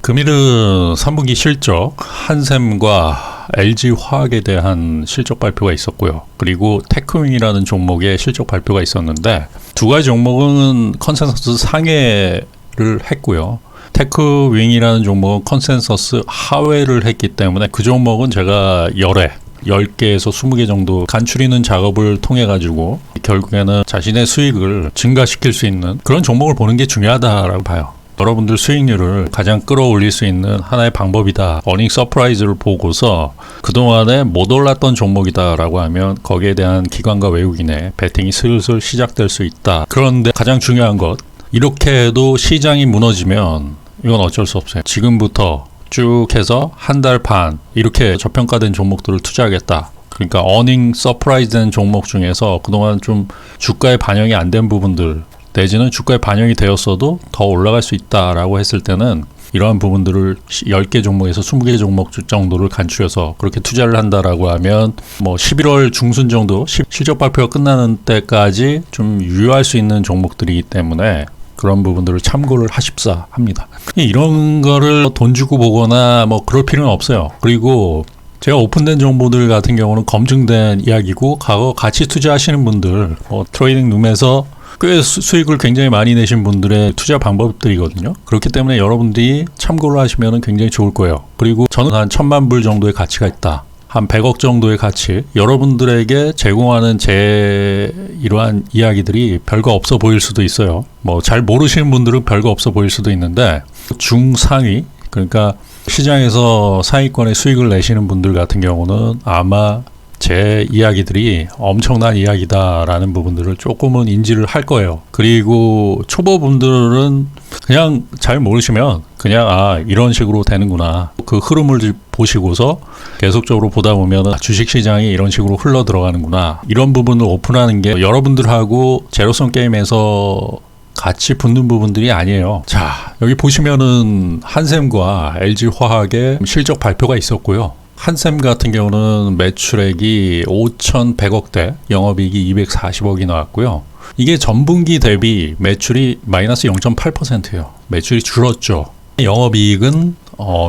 금일은 3분기 실적, 한샘과 LG화학에 대한 실적 발표가 있었고요. 그리고 테크윙이라는 종목의 실적 발표가 있었는데 두 가지 종목은 컨센서스 상회를 했고요. 테크윙이라는 종목은 컨센서스 하회를 했기 때문에 그 종목은 제가 10개에서 20개 정도 간추리는 작업을 통해 가지고 결국에는 자신의 수익을 증가시킬 수 있는 그런 종목을 보는 게 중요하다라고 봐요. 여러분들 수익률을 가장 끌어올릴 수 있는 하나의 방법이다. 어닝 서프라이즈를 보고서 그동안에 못 올랐던 종목이다라고 하면 거기에 대한 기관과 외국인의 베팅이 슬슬 시작될 수 있다. 그런데 가장 중요한 것, 이렇게 해도 시장이 무너지면 이건 어쩔 수 없어요. 지금부터 쭉 해서 한 달 반 이렇게 저평가된 종목들을 투자하겠다. 그러니까 어닝 서프라이즈 된 종목 중에서 그동안 좀 주가에 반영이 안 된 부분들 내지는 주가에 반영이 되었어도 더 올라갈 수 있다라고 했을 때는 이러한 부분들을 10개 종목에서 20개 종목 정도를 간추려서 그렇게 투자를 한다라고 하면 뭐 11월 중순 정도 실적 발표가 끝나는 때까지 좀 유효할 수 있는 종목들이기 때문에 그런 부분들을 참고를 하십사 합니다. 이런 거를 돈 주고 보거나 뭐 그럴 필요는 없어요. 그리고 제가 오픈된 정보들 같은 경우는 검증된 이야기고 과거 같이 투자하시는 분들 트레이딩 룸에서 꽤 수익을 굉장히 많이 내신 분들의 투자 방법들이거든요. 그렇기 때문에 여러분들이 참고를 하시면 굉장히 좋을 거예요. 그리고 저는 한 1,000만 불 정도의 가치가 있다. 한 100억 정도의 가치, 여러분들에게 제공하는 제 이러한 이야기들이 별거 없어 보일 수도 있어요. 뭐 잘 모르시는 분들은 별거 없어 보일 수도 있는데 중상위, 그러니까 시장에서 상위권의 수익을 내시는 분들 같은 경우는 아마 제 이야기들이 엄청난 이야기다라는 부분들을 조금은 인지를 할 거예요. 그리고 초보분들은 그냥 잘 모르시면 그냥 이런 식으로 되는구나. 그 흐름을 보시고서 계속적으로 보다 보면 주식시장이 이런 식으로 흘러 들어가는구나. 이런 부분을 오픈하는 게 여러분들하고 제로섬 게임에서 같이 붙는 부분들이 아니에요. 자, 여기 보시면은 한샘과 LG화학의 실적 발표가 있었고요. 한샘 같은 경우는 매출액이 5,100억대, 영업이익이 240억이 나왔고요. 이게 전분기 대비 매출이 마이너스 0.8%예요. 매출이 줄었죠. 영업이익은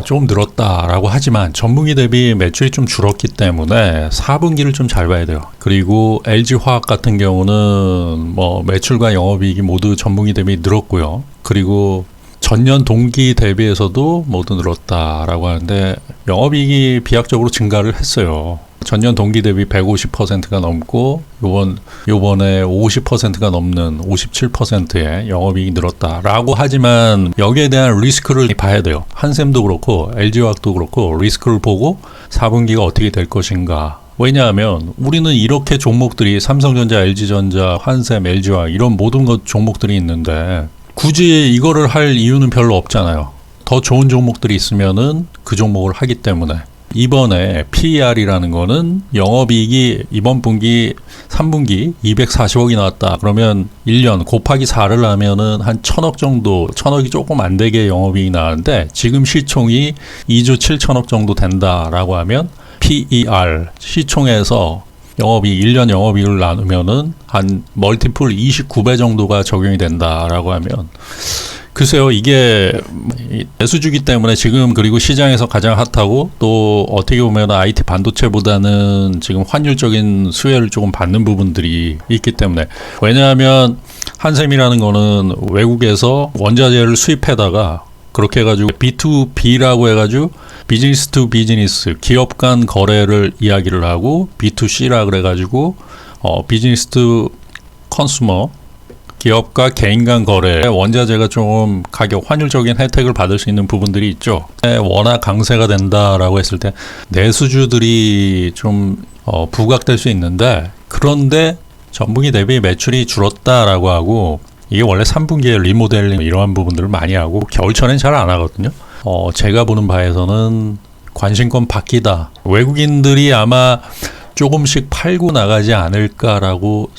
조금 늘었다라고 하지만 전분기 대비 매출이 좀 줄었기 때문에 4분기를 좀 잘 봐야 돼요. 그리고 LG화학 같은 경우는 뭐 매출과 영업이익이 모두 전분기 대비 늘었고요. 그리고 전년 동기 대비해서도 모두 늘었다라고 하는데 영업이익이 비약적으로 증가를 했어요. 전년 동기 대비 150%가 넘고 요번에 50%가 넘는 57%의 영업이익이 늘었다라고 하지만 여기에 대한 리스크를 봐야 돼요. 한샘도 그렇고 LG화학도 그렇고 리스크를 보고 4분기가 어떻게 될 것인가. 왜냐하면 우리는 이렇게 종목들이 삼성전자, LG전자, 한샘, LG화학 이런 모든 종목들이 있는데 굳이 이거를 할 이유는 별로 없잖아요. 더 좋은 종목들이 있으면은 그 종목을 하기 때문에. 이번에 PER이라는 거는 영업이익이 이번 분기 3분기 240억이 나왔다. 그러면 1년 곱하기 4를 하면은 한 1,000억 정도, 1,000억이 조금 안 되게 영업이익이 나왔는데 지금 시총이 2조 7천억 정도 된다라고 하면 PER 시총에서 영업이익 1년 영업이익을 나누면은 한 멀티플 29배 정도가 적용이 된다라고 하면 글쎄요, 이게 대수주기 때문에 지금 그리고 시장에서 가장 핫하고 또 어떻게 보면 IT 반도체보다는 지금 환율적인 수혜를 조금 받는 부분들이 있기 때문에 왜냐하면 한샘이라는 거는 외국에서 원자재를 수입해다가 그렇게 해가지고 B2B라고 해가지고 비즈니스 투 비즈니스 기업 간 거래를 이야기를 하고 B2C라 그래가지고 비즈니스 투 컨슈머 기업과 개인 간 거래 원자재가 좀 가격 환율적인 혜택을 받을 수 있는 부분들이 있죠. 워낙 강세가 된다라고 했을 때 내수주들이 좀 부각될 수 있는데 그런데 전분기 대비 매출이 줄었다라고 하고 이게 원래 3분기에 리모델링 이러한 부분들을 많이 하고 겨울철엔 잘 안 하거든요. 제가 보는 바에서는 관심권 바뀌다. 외국인들이 아마 조금씩 팔고 나가지 않을까라고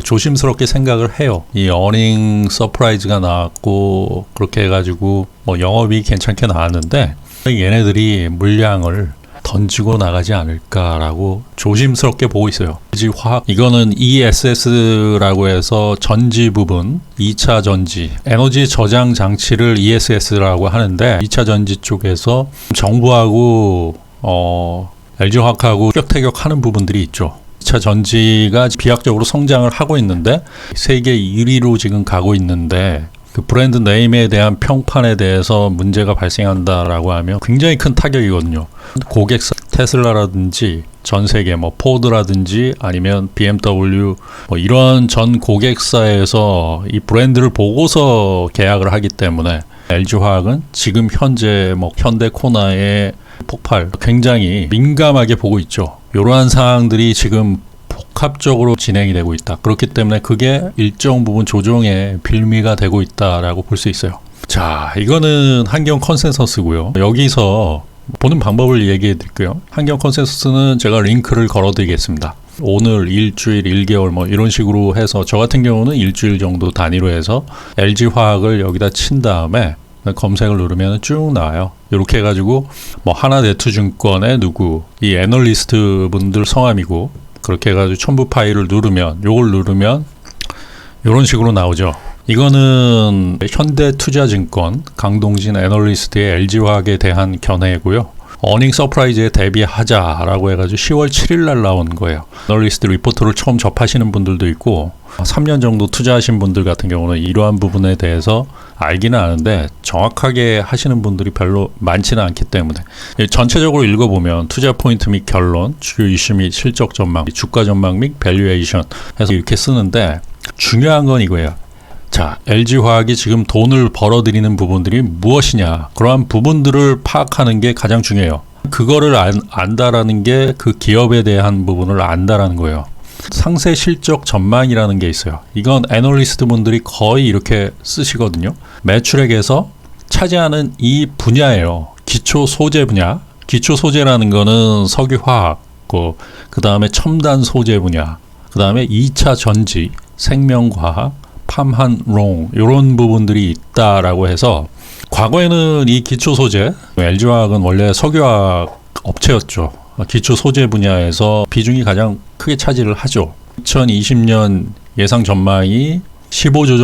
조심스럽게 생각을 해요. 이 어닝 서프라이즈가 나왔고 그렇게 해가지고 뭐 영업이 괜찮게 나왔는데 얘네들이 물량을 던지고 나가지 않을까라고 조심스럽게 보고 있어요. LG화학 이거는 ESS라고 해서 전지 부분, 2차 전지, 에너지 저장 장치를 ESS라고 하는데 2차 전지 쪽에서 정부하고 LG화학하고 격태격하는 부분들이 있죠. 2차 전지가 비약적으로 성장을 하고 있는데 세계 1위로 지금 가고 있는데 그 브랜드 네임에 대한 평판에 대해서 문제가 발생한다라고 하면 굉장히 큰 타격이거든요. 고객사 테슬라라든지 전 세계 뭐 포드라든지 아니면 BMW 뭐 이런 전 고객사에서 이 브랜드를 보고서 계약을 하기 때문에 LG화학은 지금 현재 뭐 현대코나의 폭발 굉장히 민감하게 보고 있죠. 이러한 사항들이 지금 복합적으로 진행이 되고 있다. 그렇기 때문에 그게 일정 부분 조정의 빌미가 되고 있다라고 볼 수 있어요. 자, 이거는 한경 컨센서스고요. 여기서 보는 방법을 얘기해 드릴게요. 한경 컨센서스는 제가 링크를 걸어 드리겠습니다. 오늘, 일주일, 1개월 뭐 이런 식으로 해서 저 같은 경우는 일주일 정도 단위로 해서 LG화학을 여기다 친 다음에 검색을 누르면 쭉 나와요. 이렇게 해가지고 뭐 하나네투증권의 누구 이 애널리스트 분들 성함이고 그렇게 해가지고 첨부 파일을 누르면 요걸 누르면 이런 식으로 나오죠. 이거는 현대투자증권 강동진 애널리스트의 LG화학에 대한 견해고요. 어닝 서프라이즈에 대비하자라고 해가지고 10월 7일 날 나온 거예요. 애널리스트 리포트를 처음 접하시는 분들도 있고 3년 정도 투자하신 분들 같은 경우는 이러한 부분에 대해서 알기는 아는데 정확하게 하시는 분들이 별로 많지는 않기 때문에 전체적으로 읽어보면 투자 포인트 및 결론, 주요 이슈 및 실적 전망, 주가 전망 및 밸류에이션 해서 이렇게 쓰는데 중요한 건 이거예요. 자, LG화학이 지금 돈을 벌어들이는 부분들이 무엇이냐, 그러한 부분들을 파악하는 게 가장 중요해요. 그거를 안다라는 게 그 기업에 대한 부분을 안다라는 거예요. 상세 실적 전망이라는 게 있어요. 이건 애널리스트 분들이 거의 이렇게 쓰시거든요. 매출액에서 차지하는 이 분야예요. 기초 소재 분야. 기초 소재라는 거는 석유화학, 그 다음에 첨단 소재 분야, 그 다음에 2차 전지, 생명과학, 팜한롱 이런 부분들이 있다라고 해서 과거에는 이 기초 소재, LG화학은 원래 석유화학 업체였죠. 기초 소재 분야에서 비중이 가장 크게 차지를 하죠. 2020년 예상 전망이 15조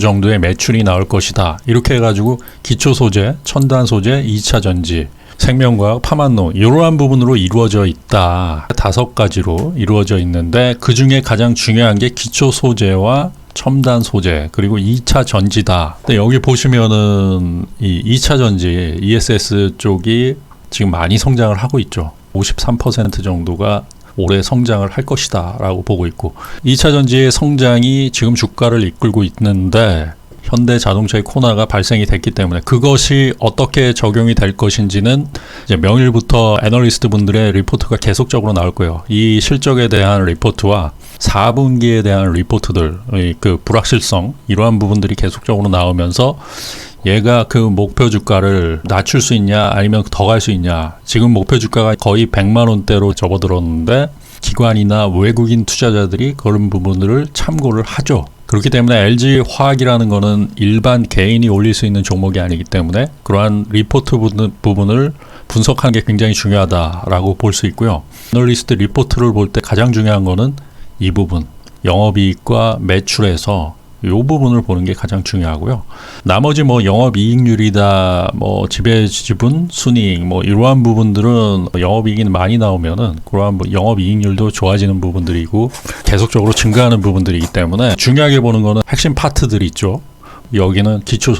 정도의 매출이 나올 것이다. 이렇게 해가지고 기초 소재, 첨단 소재, 2차 전지, 생명과학, 팜한농 이러한 부분으로 이루어져 있다. 5가지로 이루어져 있는데 그 중에 가장 중요한 게 기초 소재와 첨단 소재 그리고 2차 전지다. 근데 여기 보시면은 이 2차 전지 ESS 쪽이 지금 많이 성장을 하고 있죠. 53% 정도가 올해 성장을 할 것이다 라고 보고 있고 2차 전지의 성장이 지금 주가를 이끌고 있는데 현대자동차의 코너가 발생이 됐기 때문에 그것이 어떻게 적용이 될 것인지는 이제 명일부터 애널리스트 분들의 리포트가 계속적으로 나올 거예요. 이 실적에 대한 리포트와 4분기에 대한 리포트들, 그 불확실성 이러한 부분들이 계속적으로 나오면서 얘가 그 목표 주가를 낮출 수 있냐 아니면 더 갈 수 있냐. 지금 목표 주가가 거의 100만 원대로 접어들었는데 기관이나 외국인 투자자들이 그런 부분들을 참고를 하죠. 그렇기 때문에 LG화학이라는 거는 일반 개인이 올릴 수 있는 종목이 아니기 때문에 그러한 리포트 부분을 분석하는 게 굉장히 중요하다라고 볼 수 있고요. 애널리스트 리포트를 볼 때 가장 중요한 거는 이 부분, 영업이익과 매출에서 이 부분을 보는 게 가장 중요하고요. 나머지 뭐 영업이익률이다, 뭐 지배지분, 순이익, 뭐 이러한 부분들은 영업이익이 많이 나오면은 그러한 영업이익률도 좋아지는 부분들이고 계속적으로 증가하는 부분들이기 때문에 중요하게 보는 거는 핵심 파트들이 있죠. 여기는 기초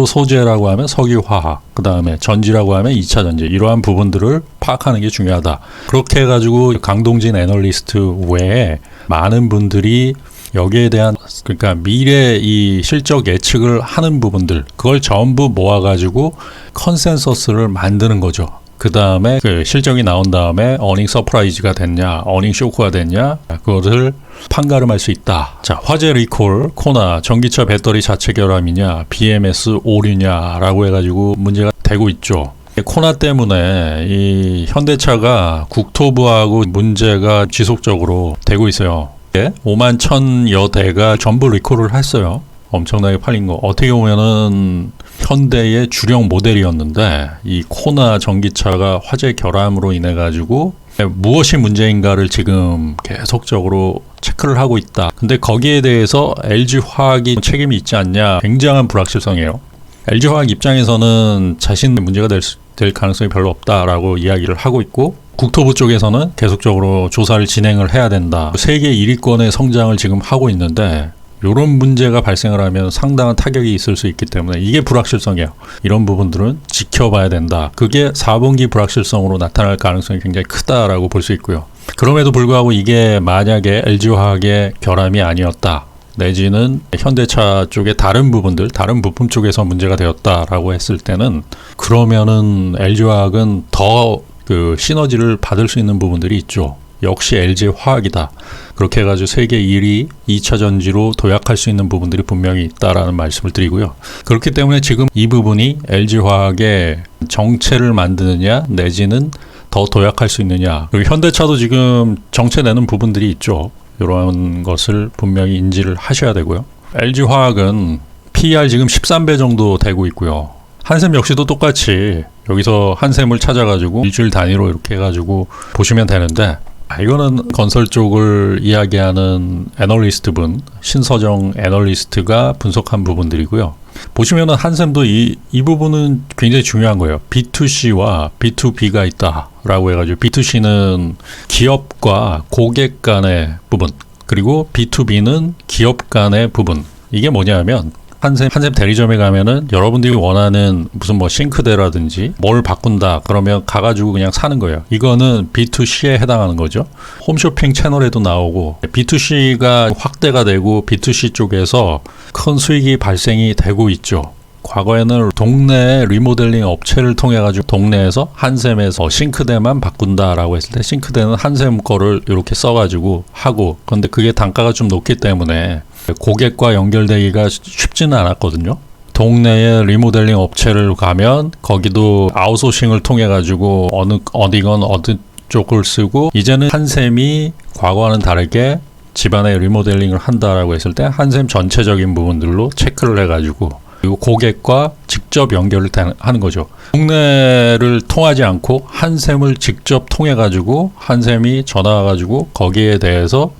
소재라고 하면 석유화학, 그 다음에 전지라고 하면 2차 전지 이러한 부분들을 파악하는 게 중요하다. 그렇게 해가지고 강동진 애널리스트 외에 많은 분들이 여기에 대한 그러니까 미래 이 실적 예측을 하는 부분들 그걸 전부 모아가지고 컨센서스를 만드는 거죠. 그 다음에 그 실적이 나온 다음에 어닝 서프라이즈가 됐냐, 어닝 쇼크가 됐냐, 그것을 판가름할 수 있다. 자, 화재 리콜, 코나, 전기차 배터리 자체 결함이냐, BMS 오류냐라고 해가지고 문제가 되고 있죠. 코나 때문에 이 현대차가 국토부하고 문제가 지속적으로 되고 있어요. 5만 1,000여 대가 전부 리콜을 했어요. 엄청나게 팔린 거. 어떻게 보면은 현대의 주력 모델이었는데 이 코나 전기차가 화재 결함으로 인해 가지고 무엇이 문제인가를 지금 계속적으로 체크를 하고 있다. 근데 거기에 대해서 LG화학이 책임이 있지 않냐, 굉장한 불확실성이에요. LG화학 입장에서는 자신의 문제가 될 가능성이 별로 없다라고 이야기를 하고 있고, 국토부 쪽에서는 계속적으로 조사를 진행을 해야 된다. 세계 1위권의 성장을 지금 하고 있는데 이런 문제가 발생을 하면 상당한 타격이 있을 수 있기 때문에 이게 불확실성이에요. 이런 부분들은 지켜봐야 된다. 그게 4분기 불확실성으로 나타날 가능성이 굉장히 크다라고 볼 수 있고요. 그럼에도 불구하고 이게 만약에 LG화학의 결함이 아니었다, 내지는 현대차 쪽의 다른 부분들, 다른 부품 쪽에서 문제가 되었다라고 했을 때는, 그러면은 LG화학은 더 그 시너지를 받을 수 있는 부분들이 있죠. 역시 LG화학이다. 그렇게 해가지고 세계 1위 2차 전지로 도약할 수 있는 부분들이 분명히 있다라는 말씀을 드리고요. 그렇기 때문에 지금 이 부분이 LG화학의 정체를 만드느냐, 내지는 더 도약할 수 있느냐. 그리고 현대차도 지금 정체 내는 부분들이 있죠. 이런 것을 분명히 인지를 하셔야 되고요. LG화학은 PER 지금 13배 정도 되고 있고요. 한샘 역시도 똑같이 여기서 한샘을 찾아가지고 일주일 단위로 이렇게 해가지고 보시면 되는데, 이거는 건설 쪽을 이야기하는 애널리스트분, 신서정 애널리스트가 분석한 부분들이고요. 보시면은 한샘도 이 부분은 굉장히 중요한 거예요. B2C와 B2B가 있다라고 해가지고, B2C는 기업과 고객 간의 부분, 그리고 B2B는 기업 간의 부분. 이게 뭐냐면, 한샘 대리점에 가면은 여러분들이 원하는 무슨 뭐 싱크대라든지 뭘 바꾼다 그러면 가가지고 그냥 사는 거예요. 이거는 B2C에 해당하는 거죠. 홈쇼핑 채널에도 나오고, B2C가 확대가 되고 B2C 쪽에서 큰 수익이 발생이 되고 있죠. 과거에는 동네 리모델링 업체를 통해 가지고 동네에서 한샘에서 싱크대만 바꾼다라고 했을 때 싱크대는 한샘 거를 이렇게 써가지고 하고, 그런데 그게 단가가 좀 높기 때문에 고객과 연결되기가 쉽지는 않았거든요. 동네에 리모델링 업체를 가면 거기도 아웃소싱을 통해 가지고 어디건 어느 쪽을 쓰고, 이제는 한샘이 과거와는 다르게 집안에 리모델링을 한다라고 했을 때 한샘 전체적인 부분들로 체크를 해가지고, 그리고 고객과 직접 연결을 하는 거죠. 동네를 통하지 않고 한샘을 직접 통해 가지고 한샘이 전화 와가지고 거기에 대해서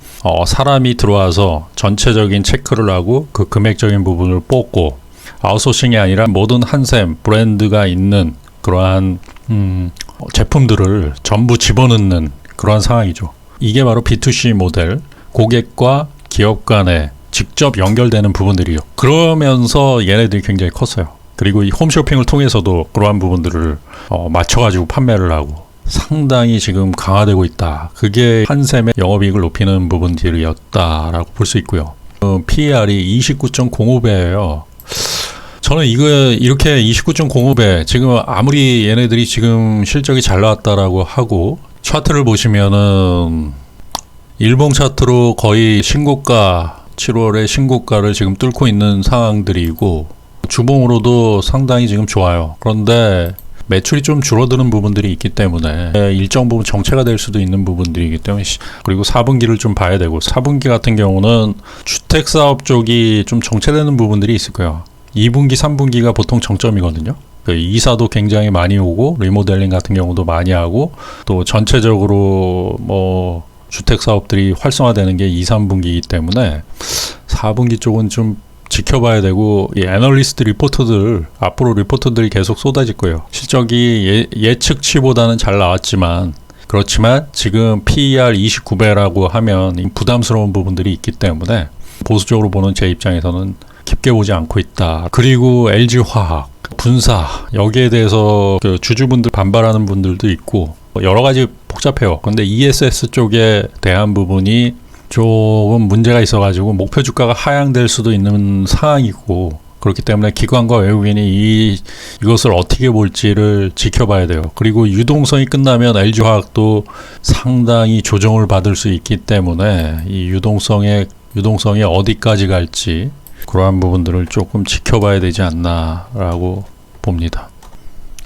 사람이 들어와서 전체적인 체크를 하고 그 금액적인 부분을 뽑고, 아웃소싱이 아니라 모든 한샘 브랜드가 있는 그러한 제품들을 전부 집어넣는 그러한 상황이죠. 이게 바로 B2C 모델, 고객과 기업 간의 직접 연결되는 부분들이요. 그러면서 얘네들이 굉장히 컸어요. 그리고 이 홈쇼핑을 통해서도 그러한 부분들을 맞춰가지고 판매를 하고 상당히 지금 강화되고 있다. 그게 한샘의 영업이익을 높이는 부분들이었다라고 볼 수 있고요. PER이 29.05배예요. 저는 이거 이렇게 29.05배, 지금 아무리 얘네들이 지금 실적이 잘 나왔다라고 하고 차트를 보시면은 일봉 차트로 거의 신고가, 7월에 신고가를 지금 뚫고 있는 상황들이고, 주봉으로도 상당히 지금 좋아요. 그런데 매출이 좀 줄어드는 부분들이 있기 때문에 일정 부분 정체가 될 수도 있는 부분들이기 때문에, 그리고 4분기를 좀 봐야 되고, 4분기 같은 경우는 주택사업 쪽이 좀 정체되는 부분들이 있을 거예요. 2분기, 3분기가 보통 정점이거든요. 이사도 굉장히 많이 오고, 리모델링 같은 경우도 많이 하고, 또 전체적으로 뭐 주택사업들이 활성화되는 게 2, 3분기이기 때문에 4분기 쪽은 좀 지켜봐야 되고, 이 애널리스트 리포트들, 앞으로 리포트들이 계속 쏟아질 거예요. 실적이 예측치보다는 잘 나왔지만, 그렇지만 지금 PER 29배라고 하면 부담스러운 부분들이 있기 때문에 보수적으로 보는 제 입장에서는 깊게 보지 않고 있다. 그리고 LG화학, 분사, 여기에 대해서 그 주주분들 반발하는 분들도 있고 여러 가지 복잡해요. 근데 ESS 쪽에 대한 부분이 조금 문제가 있어가지고 목표 주가가 하향될 수도 있는 상황이고, 그렇기 때문에 기관과 외국인이 이것을 어떻게 볼지를 지켜봐야 돼요. 그리고 유동성이 끝나면 LG화학도 상당히 조정을 받을 수 있기 때문에 이 유동성이 어디까지 갈지 그러한 부분들을 조금 지켜봐야 되지 않나라고 봅니다.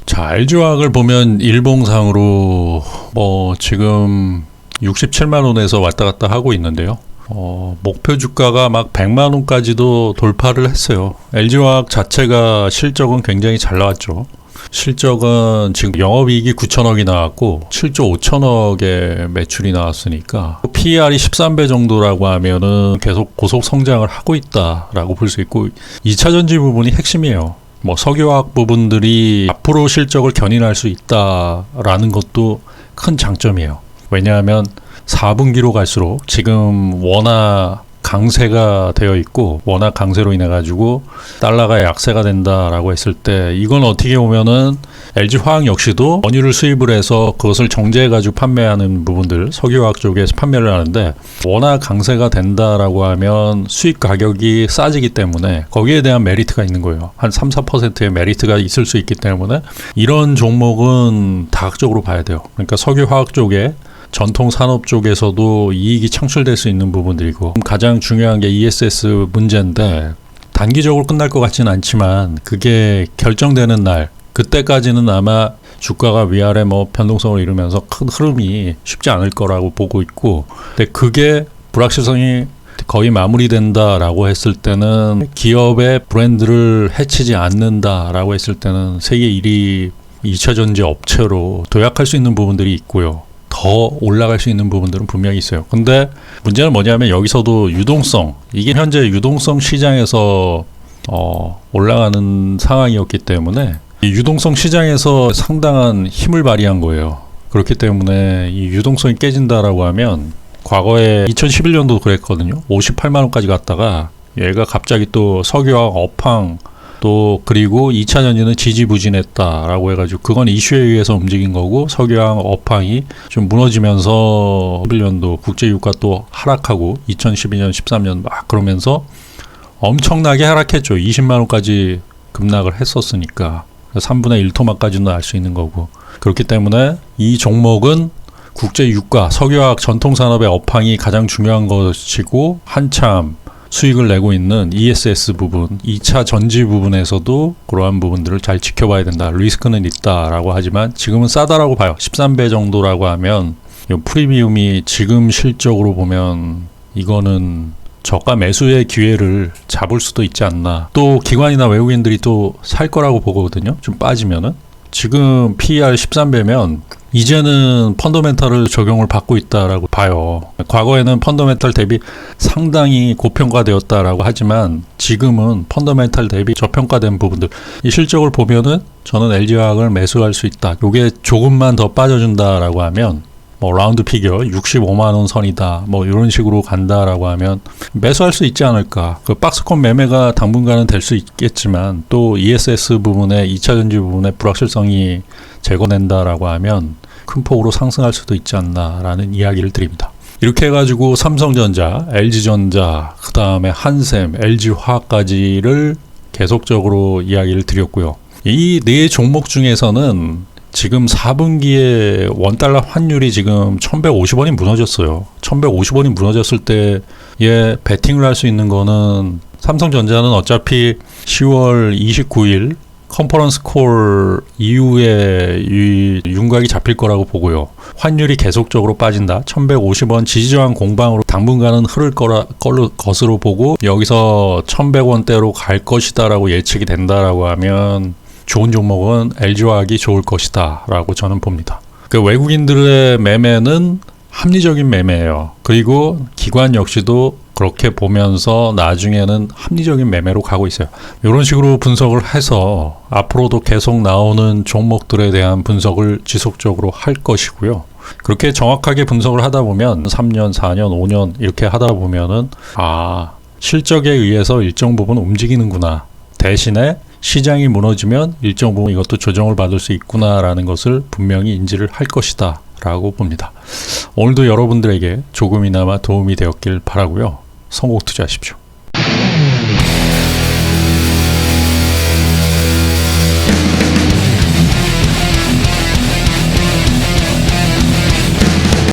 자, LG화학을 보면 일봉상으로 뭐 지금 67만 원에서 왔다 갔다 하고 있는데요. 목표 주가가 막 100만 원까지도 돌파를 했어요. LG화학 자체가 실적은 굉장히 잘 나왔죠. 실적은 지금 영업이익이 9천억이 나왔고 7조 5천억의 매출이 나왔으니까 PER이 13배 정도라고 하면은 계속 고속 성장을 하고 있다라고 볼 수 있고 2차 전지 부분이 핵심이에요. 뭐 석유화학 부분들이 앞으로 실적을 견인할 수 있다라는 것도 큰 장점이에요. 왜냐하면 4분기로 갈수록 지금 워낙 강세가 되어 있고 워낙 강세로 인해 가지고 달러가 약세가 된다라고 했을 때 이건 어떻게 보면은 LG화학 역시도 원유를 수입을 해서 그것을 정제해 가지고 판매하는 부분들 석유화학 쪽에서 판매를 하는데 워낙 강세가 된다라고 하면 수입 가격이 싸지기 때문에 거기에 대한 메리트가 있는 거예요. 한 3-4%의 메리트가 있을 수 있기 때문에 이런 종목은 다각적으로 봐야 돼요. 그러니까 석유화학 쪽에 전통 산업 쪽에서도 이익이 창출될 수 있는 부분들이고 가장 중요한 게 ESS 문제인데 단기적으로 끝날 것 같지는 않지만 그게 결정되는 날 그때까지는 아마 주가가 위아래 뭐 변동성을 이루면서 큰 흐름이 쉽지 않을 거라고 보고 있고 근데 그게 불확실성이 거의 마무리된다라고 했을 때는 기업의 브랜드를 해치지 않는다라고 했을 때는 세계 1위 2차 전지 업체로 도약할 수 있는 부분들이 있고요. 더 올라갈 수 있는 부분들은 분명히 있어요. 근데 문제는 뭐냐면 여기서도 유동성, 이게 현재 유동성 시장에서 올라가는 상황이었기 때문에 이 유동성 시장에서 상당한 힘을 발휘한 거예요. 그렇기 때문에 이 유동성이 깨진다라고 하면 과거에 2011년도 그랬거든요. 58만 원까지 갔다가 얘가 갑자기 또 석유화학 업황 또 그리고 2차 전지는 지지부진했다라고 해가지고 그건 이슈에 의해서 움직인 거고 석유화학 업황이 좀 무너지면서 11년도 국제유가 또 하락하고 2012년 13년 막 그러면서 엄청나게 하락했죠. 20만 원까지 급락을 했었으니까 3분의 1 토막까지는 알 수 있는 거고 그렇기 때문에 이 종목은 국제유가 석유화학 전통산업의 업황이 가장 중요한 것이고 한참 수익을 내고 있는 ESS 부분, 2차 전지 부분에서도 그러한 부분들을 잘 지켜봐야 된다. 리스크는 있다라고 하지만 지금은 싸다라고 봐요. 13배 정도라고 하면 이 프리미엄이 지금 실적으로 보면 이거는 저가 매수의 기회를 잡을 수도 있지 않나. 또 기관이나 외국인들이 또 살 거라고 보거든요. 좀 빠지면은. 지금 PER 13배면 이제는 펀더멘탈을 적용을 받고 있다라고 봐요. 과거에는 펀더멘탈 대비 상당히 고평가되었다라고 하지만 지금은 펀더멘탈 대비 저평가된 부분들 이 실적을 보면은 저는 LG화학을 매수할 수 있다. 요게 조금만 더 빠져준다라고 하면 뭐 라운드 피겨 65만 원 선이다. 뭐 이런 식으로 간다라고 하면 매수할 수 있지 않을까. 그 박스권 매매가 당분간은 될 수 있겠지만 또 ESS 부분에 2차 전지 부분에 불확실성이 제거된다라고 하면 큰 폭으로 상승할 수도 있지 않나라는 이야기를 드립니다. 이렇게 해가지고 삼성전자, LG전자, 그 다음에 한샘, LG화학까지를 계속적으로 이야기를 드렸고요. 이 네 종목 중에서는 지금 4분기에 원달러 환율이 지금 1150원이 무너졌어요. 1150원이 무너졌을 때에 베팅을 할 수 있는 거는 삼성전자는 어차피 10월 29일 컨퍼런스 콜 이후에 이 윤곽이 잡힐 거라고 보고요. 환율이 계속적으로 빠진다. 1150원 지지저항 공방으로 당분간은 흐를 것으로 보고 여기서 1100원대로 갈 것이다라고 예측이 된다라고 하면 좋은 종목은 LG화학이 좋을 것이다 라고 저는 봅니다. 그 외국인들의 매매는 합리적인 매매예요. 그리고 기관 역시도 그렇게 보면서 나중에는 합리적인 매매로 가고 있어요. 이런 식으로 분석을 해서 앞으로도 계속 나오는 종목들에 대한 분석을 지속적으로 할 것이고요. 그렇게 정확하게 분석을 하다 보면 3년, 4년, 5년 이렇게 하다 보면은 실적에 의해서 일정 부분 움직이는구나. 대신에 시장이 무너지면 일정 부분 이것도 조정을 받을 수 있구나라는 것을 분명히 인지를 할 것이다 라고 봅니다. 오늘도 여러분들에게 조금이나마 도움이 되었길 바라고요. 성공 투자하십시오.